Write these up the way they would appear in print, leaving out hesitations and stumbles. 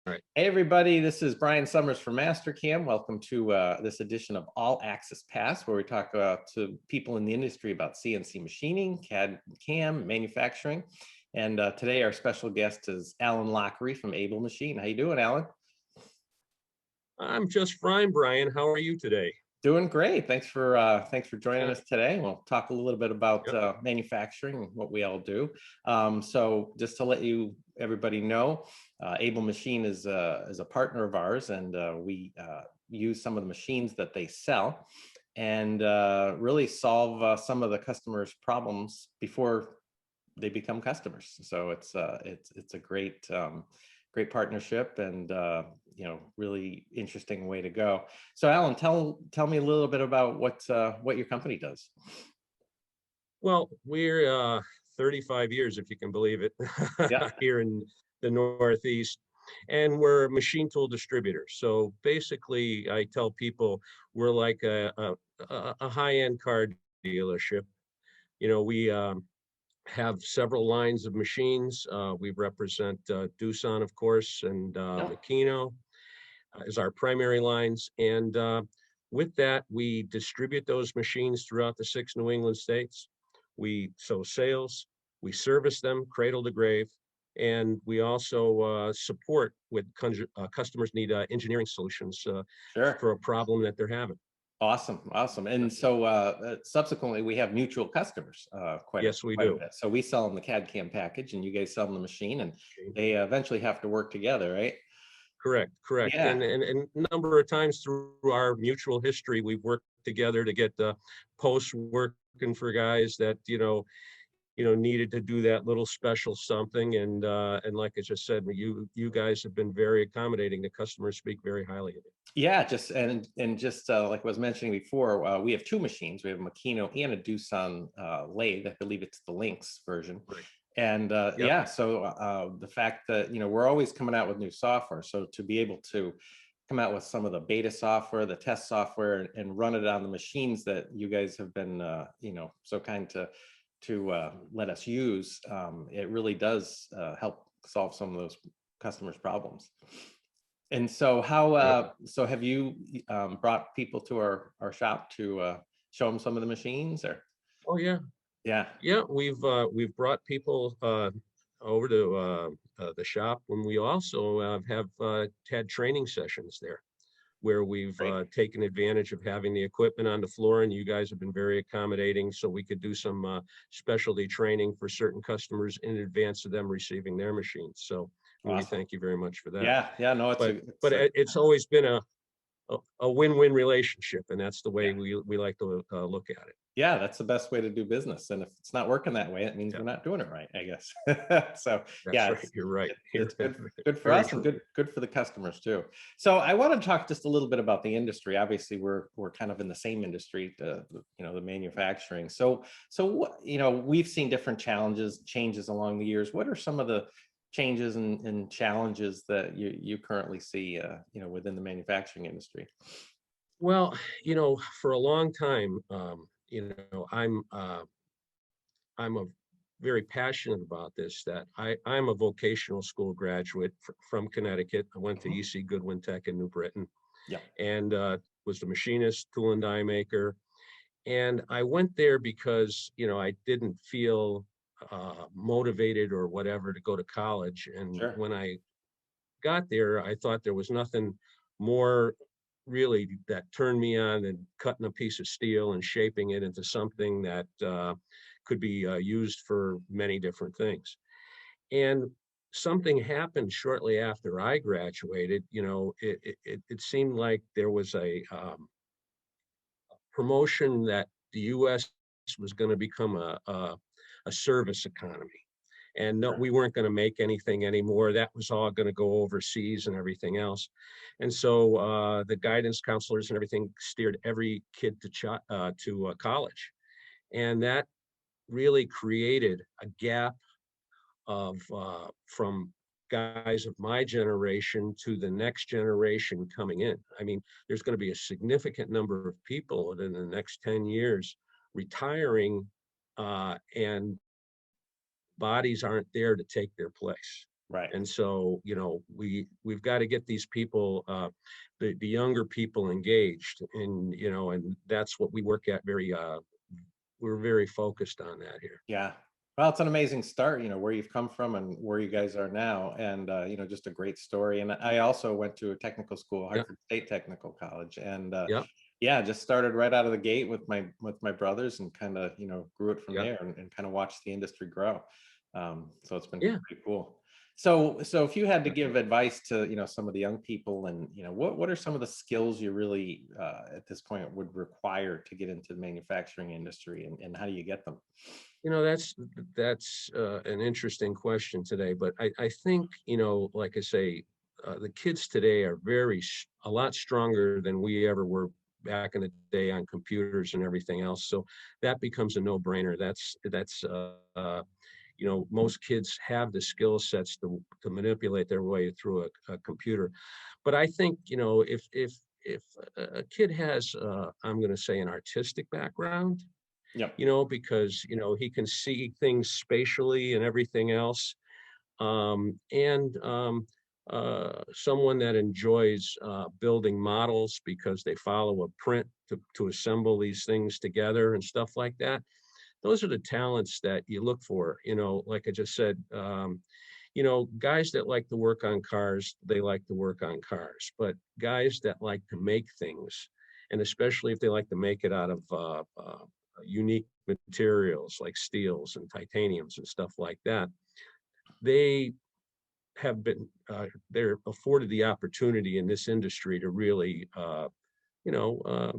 All right. Hey everybody, this is Brian Summers from Mastercam. Welcome to this edition of All Access Pass, where we talk to people in the industry about CNC machining, CAD, CAM, manufacturing. And today our special guest is Alan Lockery from Able Machine. How you doing, Alan? I'm just fine, Brian. How are you today? Doing great. Thanks for joining us today. We'll talk a little bit about Yep. manufacturing and what we all do. So just to let everybody know, Able Machine is a partner of ours, and we use some of the machines that they sell, and really solve some of the customers' problems before they become customers. So it's a great partnership, and really interesting way to go. So Alan, tell me a little bit about what your company does. Well, we're 35 years, if you can believe it, Yeah. here in the Northeast, and we're a machine tool distributor. So basically, I tell people we're like a high-end car dealership. We have several lines of machines. We represent Doosan, of course, and Yeah. Makino as our primary lines. And with that, we distribute those machines throughout the 6 New England states. We sow sales, we service them cradle to grave, and we also support with customers need engineering solutions Sure. for a problem that they're having. Awesome. And so subsequently, we have mutual customers, Yes, we quite a do. bit. So we sell them the CAD CAM package, and you guys sell them the machine, and they eventually have to work together, right? Correct. Yeah. And a number of times through our mutual history, we've worked together to get the posts working for guys that, needed to do that little special something. And like I just said, you guys have been very accommodating. The customers speak very highly of it. Yeah, just like I was mentioning before, we have two machines. We have a Makino and a Doosan lathe. I believe it's the Lynx version. Right. And Yep. yeah, so the fact that we're always coming out with new software, so to be able to come out with some of the beta software, the test software, and run it on the machines that you guys have been so kind to let us use, it really does help solve some of those customers' problems. And so Yep. so have you brought people to our shop to show them some of the machines, or? Oh yeah. Yeah. Yeah, we've brought people over to the shop, when we also have had training sessions there, where we've Great. taken advantage of having the equipment on the floor, and you guys have been very accommodating, so we could do some specialty training for certain customers in advance of them receiving their machines. So we Awesome. thank you very much for that. Yeah, no, But it's always been a win-win relationship, and that's the way yeah. we like to look at it. Yeah, that's the best way to do business. And if it's not working that way, it means Yeah, we're not doing it right, I guess. So that's yeah, right. You're right. it's You're good for very us, and true. good for the customers too. So I want to talk just a little bit about the industry. Obviously, we're kind of in the same industry, the manufacturing. So what, we've seen different changes along the years. What are some of the changes and challenges that you currently see within the manufacturing industry? Well, for a long time, I'm a very passionate about this. That I'm a vocational school graduate from Connecticut. I went to Mhm. EC Goodwin Tech in New Britain, Yeah. and was a machinist, tool and die maker. And I went there because I didn't feel motivated or whatever to go to college. And Sure. when I got there, I thought there was nothing more really that turned me on than cutting a piece of steel and shaping it into something that could be used for many different things. And something happened shortly after I graduated. It seemed like there was a promotion that the U.S. was going to become a service economy. And no, Sure. we weren't going to make anything anymore. That was all going to go overseas and everything else. And so the guidance counselors and everything steered every kid to college. And that really created a gap of from guys of my generation to the next generation coming in. I mean, there's going to be a significant number of people within the next 10 years retiring, and bodies aren't there to take their place. Right. And so, we've got to get these people, the younger people engaged, and, and that's what we work at we're very focused on that here. Yeah. Well, it's an amazing start, where you've come from and where you guys are now. And, just a great story. And I also went to a technical school, Yeah. Hartford State Technical College. And Yeah. yeah, just started right out of the gate with my brothers and kind of, grew it from Yeah. there and kind of watched the industry grow. So it's been Yeah. pretty cool. So if you had to give advice to, some of the young people and, what are some of the skills you really at this point would require to get into the manufacturing industry and how do you get them? That's an interesting question today, but I think, like I say, the kids today are a lot stronger than we ever were back in the day on computers and everything else. So that becomes a no-brainer. Most kids have the skill sets to manipulate their way through a computer. But I think, if a kid has, I'm going to say, an artistic background, Yep. because, he can see things spatially and everything else. And someone that enjoys building models because they follow a print to assemble these things together and stuff like that. Those are the talents that you look for, like I just said. Guys that like to work on cars, they like to work on cars, but guys that like to make things, and especially if they like to make it out of unique materials like steels and titaniums and stuff like that, they they're afforded the opportunity in this industry to really, you know, uh,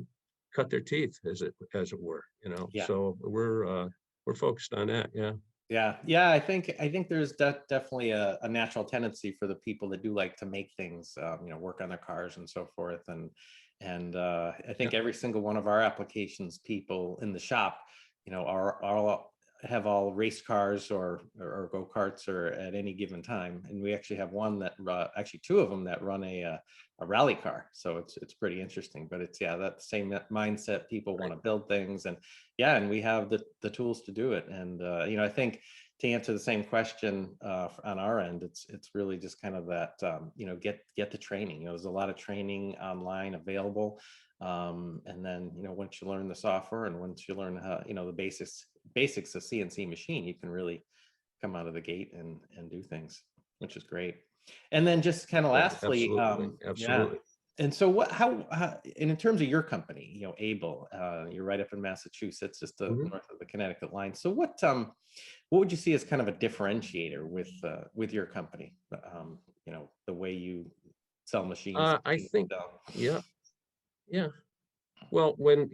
cut their teeth, as it were. Yeah. So we're focused on that. Yeah. Yeah, yeah. I think there's definitely a natural tendency for the people that do like to make things, work on their cars and so forth. And I Yeah. think every single one of our applications people in the shop, are all have all race cars or go karts or at any given time. And we actually have one that actually two of them that run a rally car. So it's pretty interesting. But it's yeah that same mindset. People want Right. to build things and yeah, and we have the tools to do it. And I think to answer the same question on our end, it's really just kind of that get the training. There's a lot of training online available, and then once you learn the software and once you learn how the basics of CNC machine, you can really come out of the gate and do things, which is great. And then just kind of Oh, lastly, absolutely. yeah, Absolutely. and so and in terms of your company, Able, you're right up in Massachusetts, just Mhm. north of the Connecticut line. So what would you see as kind of a differentiator with your company? The way you sell machines, I things you think, sell. yeah, yeah. Well, when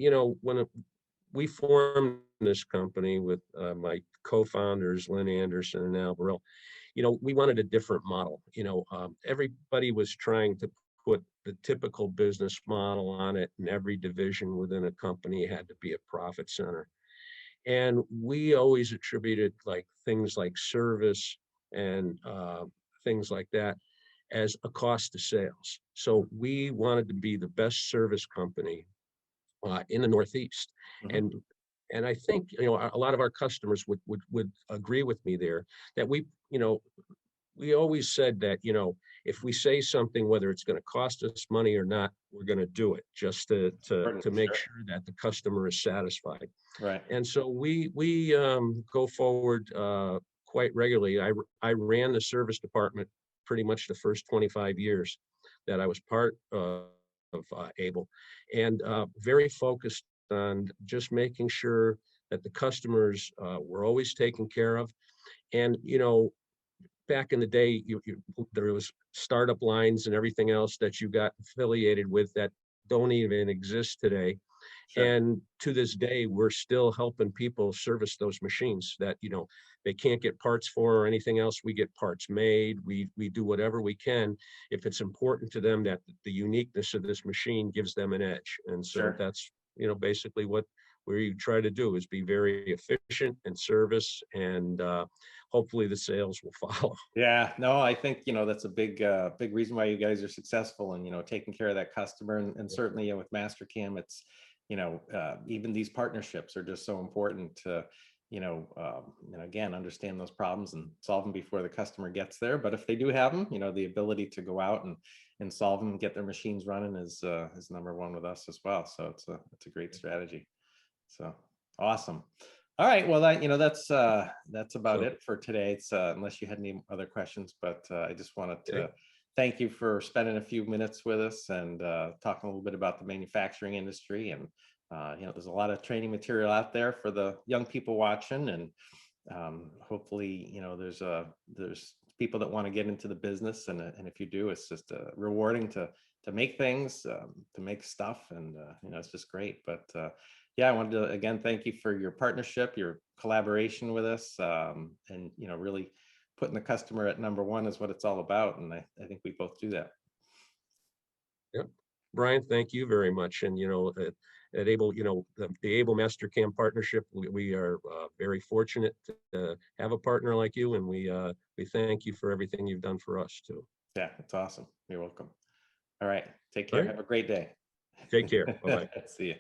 we formed this company with my co-founders, Lynn Anderson and Al Burrell, we wanted a different model. Everybody was trying to put the typical business model on it, and every division within a company had to be a profit center. And we always attributed like things like service and things like that as a cost of sales. So we wanted to be the best service company in the Northeast. Mhm. And and I think a lot of our customers would agree with me there that we always said that if we say something, whether it's going to cost us money or not, we're going to do it just to make Sure. sure that the customer is satisfied. Right. And so we go forward quite regularly. I ran the service department pretty much the first 25 years that I was part of Able, and very focused on just making sure that the customers were always taken care of. And back in the day, there was startup lines and everything else that you got affiliated with that don't even exist today. Sure. And to this day, we're still helping people service those machines that, they can't get parts for or anything else. We get parts made. We do whatever we can if it's important to them that the uniqueness of this machine gives them an edge. And so Sure. that's, basically what we try to do is be very efficient in service, and hopefully the sales will follow. Yeah, no, I think that's a big reason why you guys are successful and taking care of that customer and certainly with Mastercam, it's even these partnerships are just so important to again, understand those problems and solve them before the customer gets there. But if they do have them, the ability to go out and solve them and get their machines running is number one with us as well. So it's a great strategy. So awesome. All right. Well, that's about So, it for today. It's unless you had any other questions, but I just wanted okay. to thank you for spending a few minutes with us and talking a little bit about the manufacturing industry. And there's a lot of training material out there for the young people watching, and hopefully, there's people that want to get into the business, and if you do, it's just rewarding to make things, to make stuff, and it's just great. But yeah, I wanted to again thank you for your partnership, your collaboration with us, and really putting the customer at number one is what it's all about, and I think we both do that. Yeah. Brian, thank you very much. And, at Able, the Able Mastercam partnership, we are very fortunate to have a partner like you, and we thank you for everything you've done for us too. Yeah, it's awesome. You're welcome. All right, take All care. right. Have a great day. Take care. Bye-bye. See you.